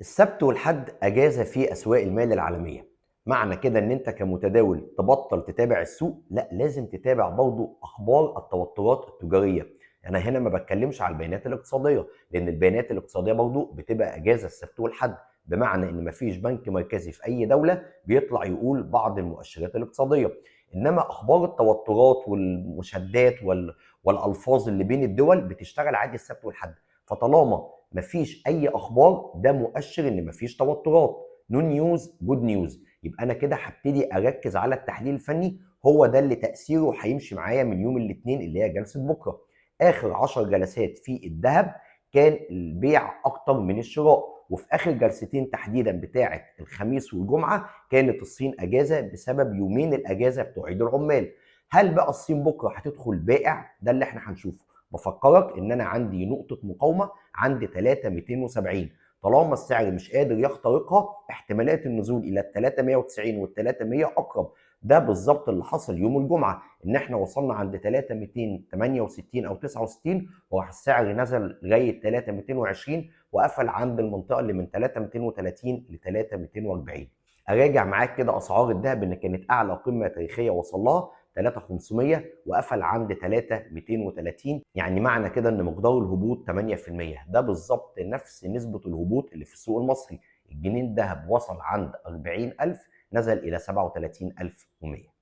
السبت والحد اجازه في اسواق المال العالميه. معنى كده ان انت كمتداول تبطل تتابع السوق؟ لا، لازم تتابع برضو اخبار التوترات التجاريه. انا هنا ما بتكلمش على البيانات الاقتصاديه، لان البيانات الاقتصاديه برضو بتبقى اجازه السبت والحد، بمعنى ان مفيش بنك مركزي في اي دوله بيطلع يقول بعض المؤشرات الاقتصاديه. انما اخبار التوترات والمشادات والالفاظ اللي بين الدول بتشتغل عادي السبت والحد. فطالما مفيش اي اخبار، ده مؤشر ان مفيش توترات. نو نيوز جود نيوز. يبقى انا كده هبتدي اركز على التحليل الفني، هو ده اللي تاثيره هيمشي معايا من يوم الاثنين اللي هي جلسه بكره. اخر 10 جلسات في الذهب كان البيع اكتر من الشراء، وفي اخر جلستين تحديدا بتاعه الخميس والجمعه كانت الصين اجازه بسبب يومين الاجازه بتوع عيد العمال. هل بقى الصين بكره هتدخل بائع؟ ده اللي احنا هنشوفه. بفكرك ان انا عندي نقطه مقاومه عند 3270. طالما السعر مش قادر يخترقها، احتمالات النزول الى ال 390 وال 300 اقرب. ده بالظبط اللي حصل يوم الجمعه، ان احنا وصلنا عند 3268 او 69، وراح السعر نزل لغايه 3220 وقفل عند المنطقه اللي من 3230 ل 3240. اراجع معاك كده اسعار الذهب، ان كانت اعلى قمه تاريخيه وصل لها 3500 وقفل عند 3230. يعني معنى كده ان مقدار الهبوط 8%. ده بالظبط نفس نسبه الهبوط اللي في السوق المصري. الجنيه الذهب وصل عند 40000 نزل الى 37100.